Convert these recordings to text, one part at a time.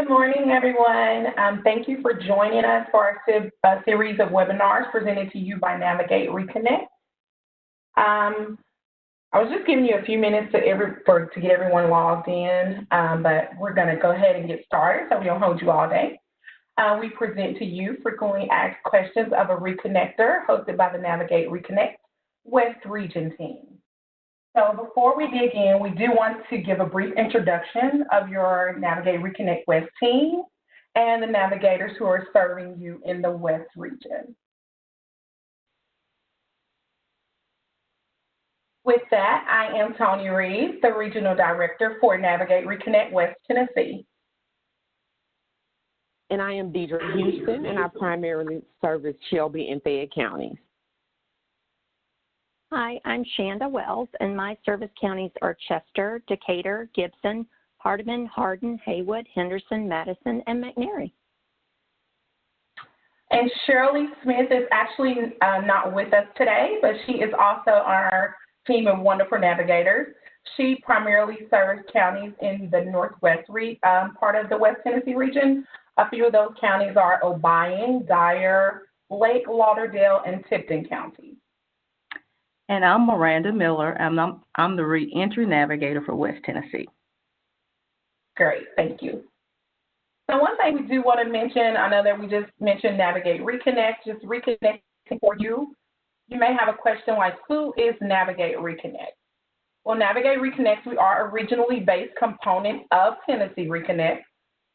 Good morning, everyone. Thank you for joining us for our series of webinars presented to you by Navigate Reconnect. I was just giving you a few minutes to get everyone logged in, but we're going to go ahead and get started so we don't hold you all day. We present to you frequently asked questions of a reconnector hosted by the Navigate Reconnect West Region team. So before we dig in, we do want to give a brief introduction of your Navigate Reconnect West team and the navigators who are serving you in the West region. With that, I am Tony Reeves, the Regional Director for Navigate Reconnect West Tennessee. And I am Deidre Houston, and I primarily service Shelby and Fayette counties. Hi, I'm Shanda Wells, and my service counties are Chester, Decatur, Gibson, Hardeman, Hardin, Haywood, Henderson, Madison, and McNairy. And Shirley Smith is actually not with us today, but she is also on our team of wonderful navigators. She primarily serves counties in the northwest part of the West Tennessee region. A few of those counties are Obion, Dyer, Lake, Lauderdale, and Tipton counties. And I'm Miranda Miller, and I'm the reentry navigator for West Tennessee. Great, thank you. So one thing we do want to mention, I know that we just mentioned Navigate Reconnect, just reconnecting for you. You may have a question like, who is Navigate Reconnect? Well, Navigate Reconnect, we are a regionally based component of Tennessee Reconnect,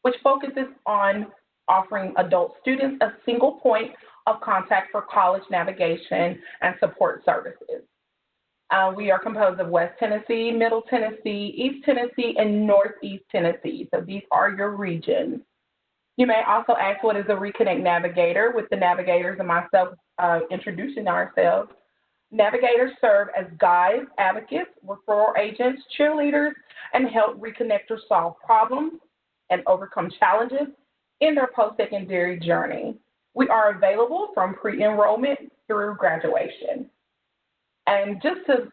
which focuses on offering adult students a single point of contact for college navigation and support services. We are composed of West Tennessee, Middle Tennessee, East Tennessee, and Northeast Tennessee. So these are your regions. You may also ask, what is a Reconnect Navigator? With the navigators and myself introducing ourselves. Navigators serve as guides, advocates, referral agents, cheerleaders, and help reconnectors solve problems and overcome challenges in their post-secondary journey. We are available from pre-enrollment through graduation. And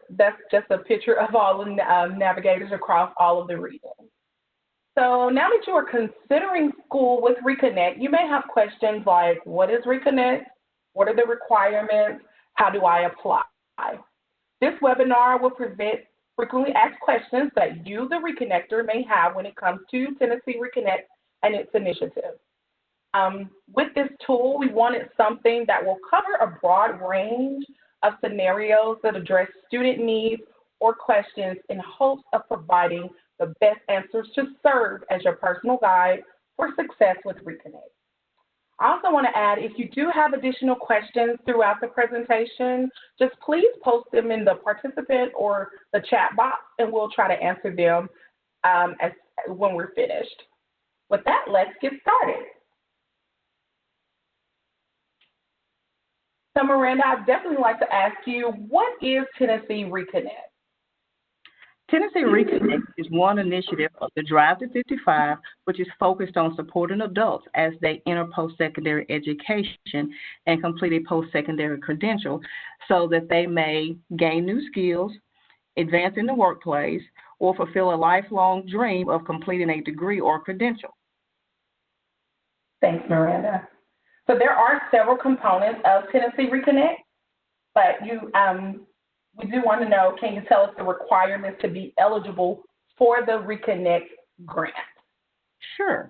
that's just a picture of all the navigators across all of the regions. So now that you are considering school with Reconnect, you may have questions like, what is Reconnect? What are the requirements? How do I apply? This webinar will present frequently asked questions that you, the Reconnector, may have when it comes to Tennessee Reconnect and its initiative. With this tool, we wanted something that will cover a broad range of scenarios that address student needs or questions in hopes of providing the best answers to serve as your personal guide for success with Reconnect. I also want to add, if you do have additional questions throughout the presentation, just please post them in the participant or the chat box, and we'll try to answer them when we're finished. With that, let's get started. So Miranda, I'd definitely like to ask you, what is Tennessee Reconnect? Tennessee Reconnect is one initiative of the Drive to 55, which is focused on supporting adults as they enter post-secondary education and complete a post-secondary credential so that they may gain new skills, advance in the workplace, or fulfill a lifelong dream of completing a degree or credential. Thanks, Miranda. So there are several components of Tennessee Reconnect, but we do want to know, can you tell us the requirements to be eligible for the Reconnect grant? Sure.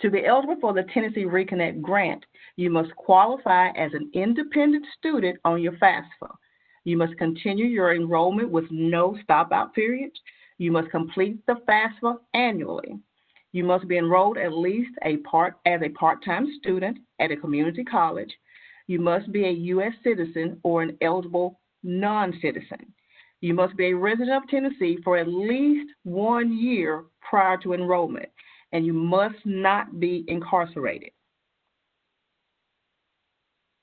To be eligible for the Tennessee Reconnect grant, you must qualify as an independent student on your FAFSA. You must continue your enrollment with no stopout periods. You must complete the FAFSA annually. You must be enrolled at least as a part-time student at a community college. You must be a U.S. citizen or an eligible non-citizen. You must be a resident of Tennessee for at least 1 year prior to enrollment, and you must not be incarcerated.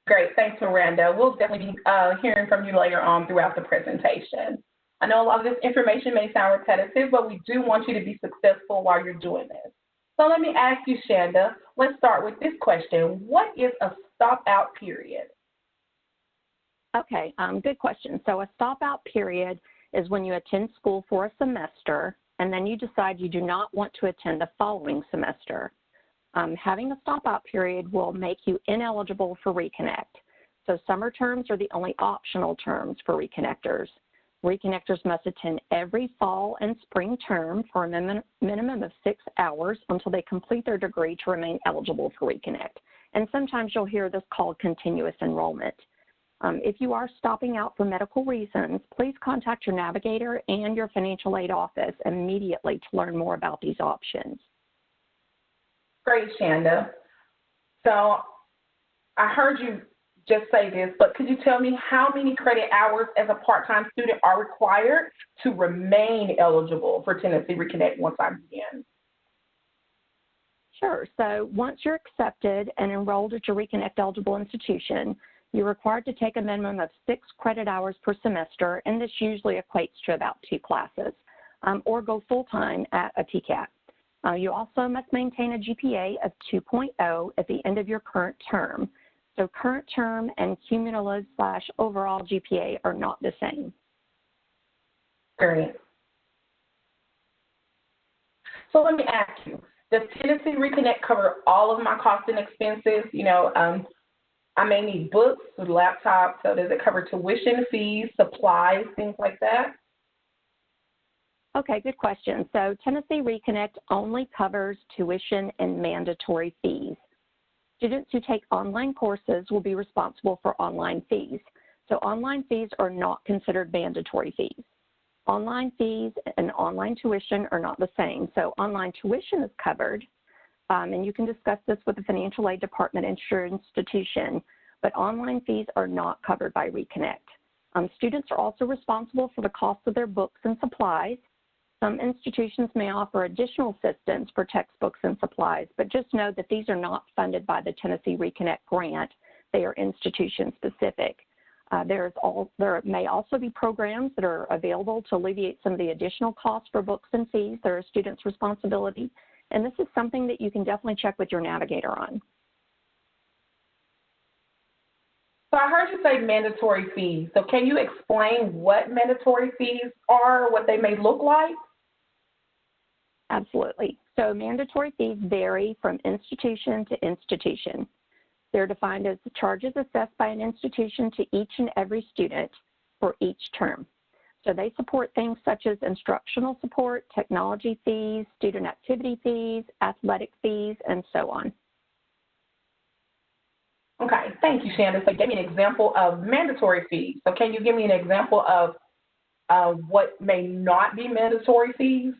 Great, thanks, Miranda. We'll definitely be hearing from you later on throughout the presentation. I know a lot of this information may sound repetitive, but we do want you to be successful while you're doing this. So let me ask you, Shanda, let's start with this question. What is a stopout period? Okay, good question. So a stopout period is when you attend school for a semester and then you decide you do not want to attend the following semester. Having a stop-out period will make you ineligible for Reconnect. So summer terms are the only optional terms for reconnectors. Reconnectors must attend every fall and spring term for a minimum of 6 hours until they complete their degree to remain eligible for Reconnect. And sometimes you'll hear this called continuous enrollment. If you are stopping out for medical reasons, please contact your navigator and your financial aid office immediately to learn more about these options. Great, Shanda. So I heard you just say this, but could you tell me how many credit hours as a part-time student are required to remain eligible for Tennessee Reconnect once I begin? Sure. So once you're accepted and enrolled at your Reconnect eligible institution, you're required to take a minimum of 6 credit hours per semester, and this usually equates to about 2 classes, or go full-time at a TCAT. You also must maintain a GPA of 2.0 at the end of your current term. So current term and cumulative/overall GPA are not the same. Great. So let me ask you, does Tennessee Reconnect cover all of my costs and expenses? You know, I may need books, laptops, so does it cover tuition, fees, supplies, things like that? Okay, good question. So Tennessee Reconnect only covers tuition and mandatory fees. Students who take online courses will be responsible for online fees. So online fees are not considered mandatory fees. Online fees and online tuition are not the same. So online tuition is covered, and you can discuss this with the financial aid department at your institution, but online fees are not covered by Reconnect. Students are also responsible for the cost of their books and supplies. Some institutions may offer additional assistance for textbooks and supplies, but just know that these are not funded by the Tennessee Reconnect grant. They are institution specific. There may also be programs that are available to alleviate some of the additional costs for books and fees that are a student's responsibility, and this is something that you can definitely check with your navigator on. So I heard you say mandatory fees. So can you explain what mandatory fees are, what they may look like? Absolutely. So mandatory fees vary from institution to institution. They're defined as the charges assessed by an institution to each and every student for each term. So they support things such as instructional support, technology fees, student activity fees, athletic fees, and so on. Okay, thank you, Shanda. So give me an example of mandatory fees. So can you give me an example of what may not be mandatory fees?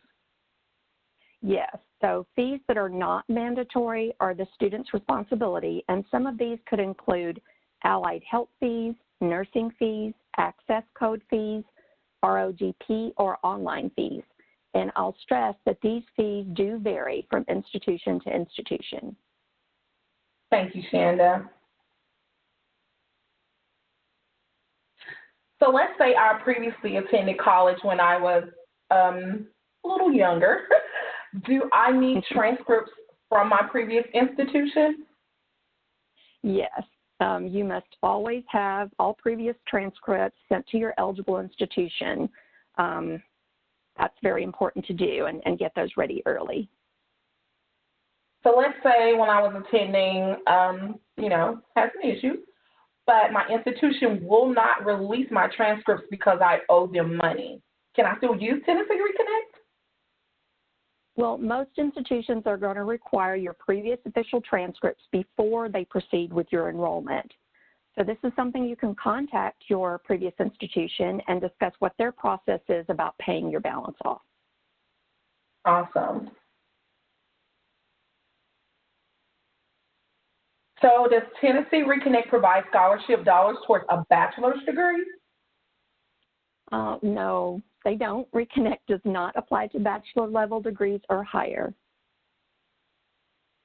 Yes, so fees that are not mandatory are the student's responsibility, and some of these could include allied health fees, nursing fees, access code fees, ROGP, or online fees. And I'll stress that these fees do vary from institution to institution. Thank you, Shanda. So let's say I previously attended college when I was a little younger. Do I need transcripts from my previous institution? Yes, you must always have all previous transcripts sent to your eligible institution. That's very important to do and get those ready early. So let's say when I was attending, had some issues, but my institution will not release my transcripts because I owe them money. Can I still use Tennessee Reconnect? Well, most institutions are going to require your previous official transcripts before they proceed with your enrollment. So this is something you can contact your previous institution and discuss what their process is about paying your balance off. Awesome. So does Tennessee Reconnect provide scholarship dollars towards a bachelor's degree? No, they don't. Reconnect does not apply to bachelor level degrees or higher.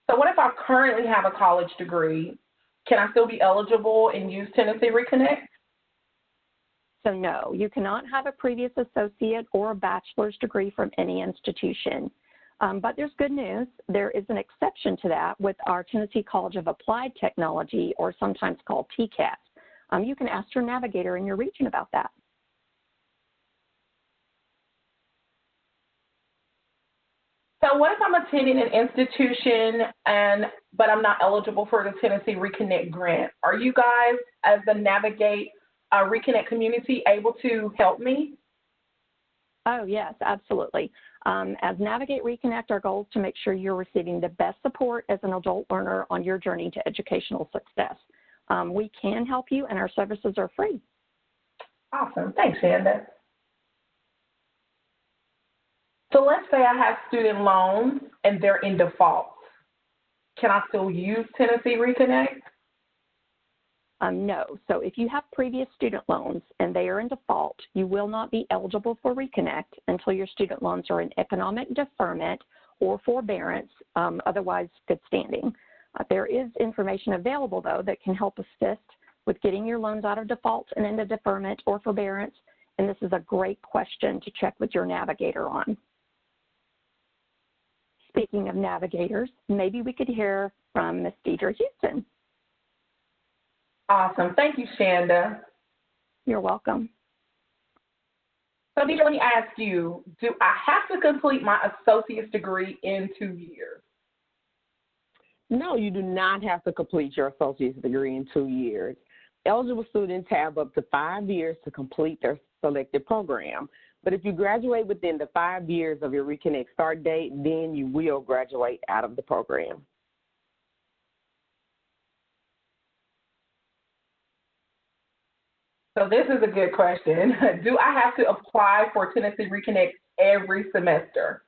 So what if I currently have a college degree? Can I still be eligible and use Tennessee Reconnect? So no, you cannot have a previous associate or a bachelor's degree from any institution. But there's good news. There is an exception to that with our Tennessee College of Applied Technology, or sometimes called TCAT. You can ask your navigator in your region about that. So what if I'm attending an institution but I'm not eligible for the Tennessee Reconnect grant? Are you guys, as the Navigate Reconnect community, able to help me? Oh, yes, absolutely. As Navigate Reconnect, our goal is to make sure you're receiving the best support as an adult learner on your journey to educational success. We can help you, and our services are free. Awesome. Thanks, Shanda. So let's say I have student loans and they're in default. Can I still use Tennessee Reconnect? No. So if you have previous student loans and they are in default, you will not be eligible for Reconnect until your student loans are in economic deferment or forbearance, otherwise good standing. There is information available, though, that can help assist with getting your loans out of default and into deferment or forbearance, and this is a great question to check with your navigator on. Speaking of navigators, maybe we could hear from Ms. Deidre Houston. Awesome. Thank you, Shanda. You're welcome. So, Deidre, let me ask you, do I have to complete my associate's degree in 2 years? No, you do not have to complete your associate's degree in 2 years. Eligible students have up to 5 years to complete their selected program. But if you graduate within the 5 years of your Reconnect start date, then you will graduate out of the program. So this is a good question. Do I have to apply for Tennessee Reconnect every semester?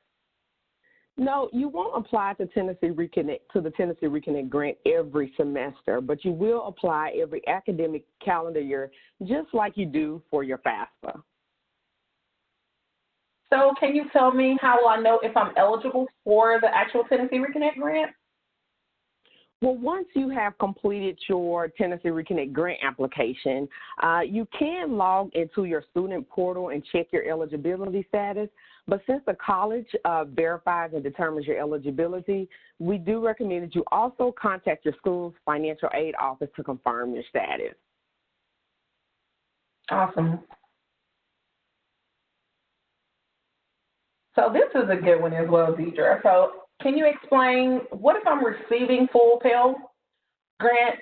No, you won't apply to the Tennessee Reconnect grant every semester, but you will apply every academic calendar year, just like you do for your FAFSA. So can you tell me how will I know if I'm eligible for the actual Tennessee Reconnect grant? Well, once you have completed your Tennessee Reconnect grant application, you can log into your student portal and check your eligibility status. But since the college verifies and determines your eligibility, we do recommend that you also contact your school's financial aid office to confirm your status. Awesome. So this is a good one as well, Deidre. So can you explain, what if I'm receiving full Pell Grant?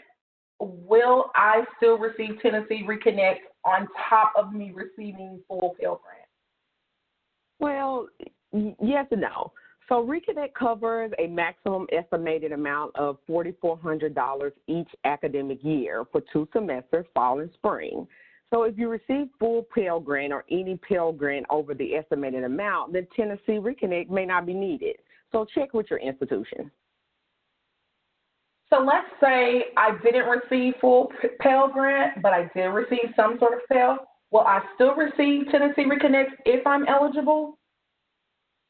Will I still receive Tennessee Reconnect on top of me receiving full Pell Grant? Well, yes and no. So Reconnect covers a maximum estimated amount of $4,400 each academic year for 2 semesters, fall and spring. So if you receive full Pell Grant or any Pell Grant over the estimated amount, then Tennessee Reconnect may not be needed. So check with your institution. So let's say I didn't receive full Pell Grant, but I did receive some sort of Pell. Will I still receive Tennessee Reconnect if I'm eligible?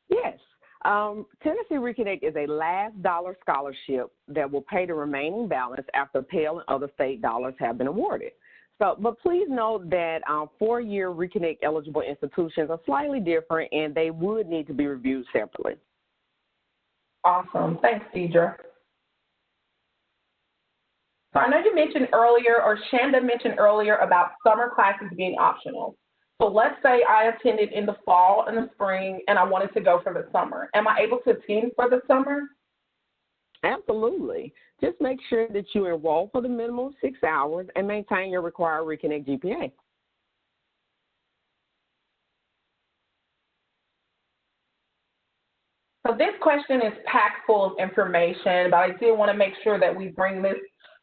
Yes. Tennessee Reconnect is a last dollar scholarship that will pay the remaining balance after Pell and other state dollars have been awarded. But please note that 4-year Reconnect eligible institutions are slightly different and they would need to be reviewed separately. Awesome. Thanks, Deidre. So I know you mentioned earlier, or Shanda mentioned earlier, about summer classes being optional. So let's say I attended in the fall and the spring and I wanted to go for the summer. Am I able to attend for the summer? Absolutely. Just make sure that you enroll for the minimum of 6 hours and maintain your required Reconnect GPA. So this question is packed full of information, but I do want to make sure that we bring this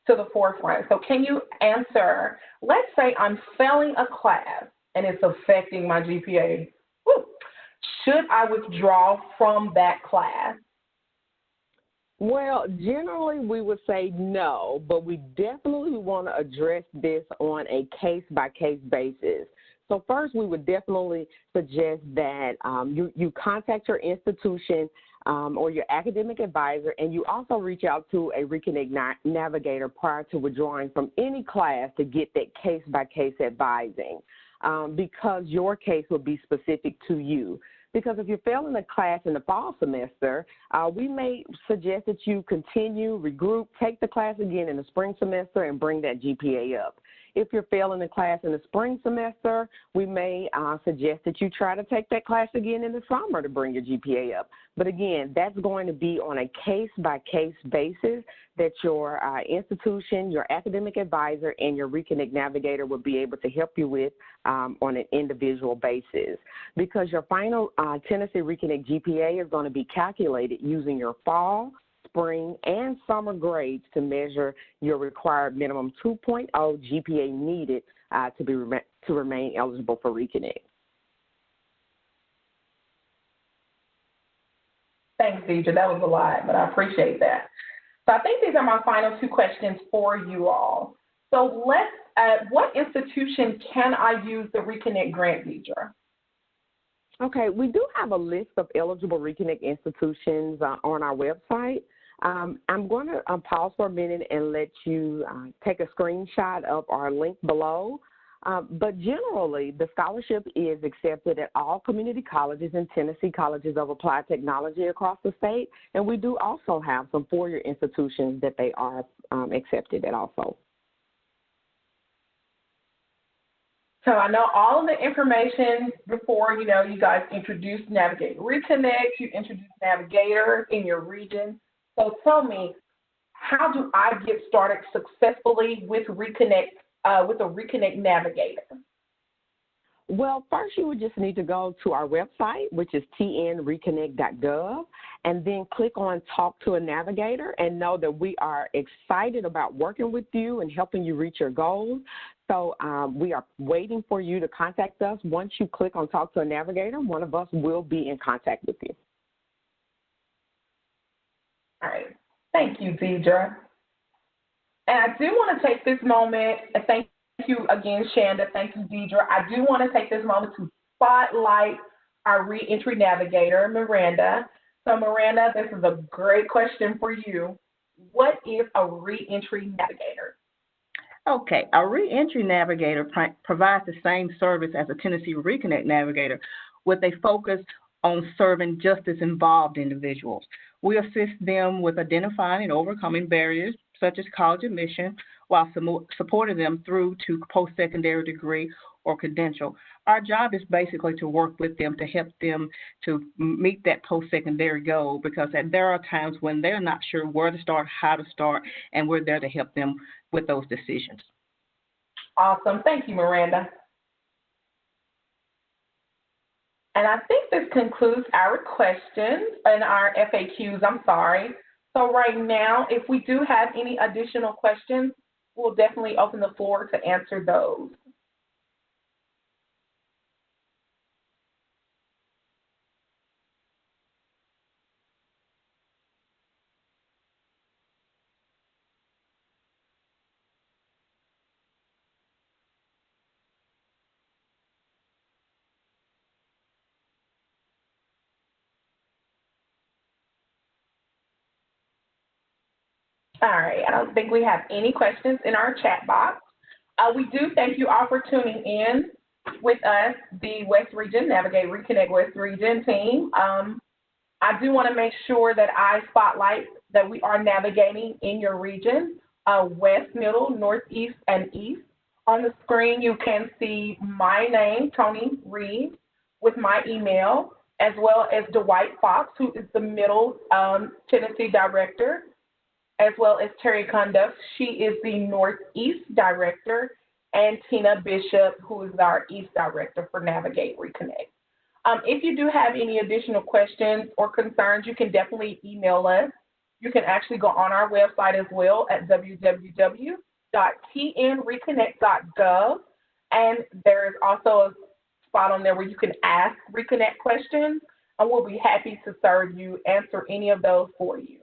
to the forefront. So can you answer, let's say I'm failing a class and it's affecting my GPA. Woo. Should I withdraw from that class? Well, generally we would say no, but we definitely want to address this on a case-by-case basis. So first, we would definitely suggest that you contact your institution or your academic advisor, and you also reach out to a Reconnect navigator prior to withdrawing from any class to get that case-by-case advising, because your case will be specific to you. Because if you're failing a class in the fall semester, we may suggest that you continue, regroup, take the class again in the spring semester, and bring that GPA up. if you're failing a class in the spring semester, we may suggest that you try to take that class again in the summer to bring your GPA up. But again, that's going to be on a case-by-case basis that your institution, your academic advisor, and your Reconnect navigator will be able to help you with on an individual basis. Because your final Tennessee Reconnect GPA is going to be calculated using your fall, spring, and summer grades to measure your required minimum 2.0 GPA needed to remain eligible for Reconnect. Thanks, Deidre. That was a lot, but I appreciate that. So I think these are my final 2 questions for you all. So what institution can I use the Reconnect grant, Deidre? Okay, we do have a list of eligible Reconnect institutions on our website. I'm going to pause for a minute and let you take a screenshot of our link below. But generally, the scholarship is accepted at all community colleges and Tennessee colleges of applied technology across the state. And we do also have some four-year institutions that they are accepted at also. So I know all of the information before, you guys introduced Navigate Reconnect, you introduced Navigator in your region. So tell me, how do I get started successfully with Reconnect, with a Reconnect Navigator? Well, first you would just need to go to our website, which is tnreconnect.gov, and then click on Talk to a Navigator, and know that we are excited about working with you and helping you reach your goals. So we are waiting for you to contact us. Once you click on Talk to a Navigator, one of us will be in contact with you. All right. Thank you, Deidre. And I do want to take this moment, and thank you again, Shanda. Thank you, Deidre. I do want to take this moment to spotlight our reentry navigator, Miranda. So, Miranda, this is a great question for you. What is a reentry navigator? Okay, a reentry navigator provides the same service as a Tennessee Reconnect navigator with a focus on serving justice-involved individuals. We assist them with identifying and overcoming barriers such as college admission while supporting them through to post-secondary degree or credential. Our job is basically to work with them to help them to meet that post-secondary goal, because there are times when they're not sure where to start, how to start, and we're there to help them with those decisions. Awesome. Thank you, Miranda. And I think this concludes our questions and our FAQs, I'm sorry. So right now, if we do have any additional questions, we'll definitely open the floor to answer those. All right, I don't think we have any questions in our chat box. We do thank you all for tuning in with us, the West Region, Navigate Reconnect West Region team. I do want to make sure that I spotlight that we are navigating in your region, west, middle, northeast, and east. On the screen, you can see my name, Tony Reed, with my email, as well as Dwight Fox, who is the Middle Tennessee Director, as well as Terry Cundiff. She is the Northeast Director, and Tina Bishop, who is our East Director for Navigate Reconnect. If you do have any additional questions or concerns, you can definitely email us. You can actually go on our website as well at www.tnreconnect.gov, and there is also a spot on there where you can ask Reconnect questions, and we'll be happy to serve you, answer any of those for you.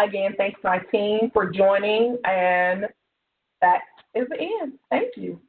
Again, thanks my team for joining, and that is the end. Thank you.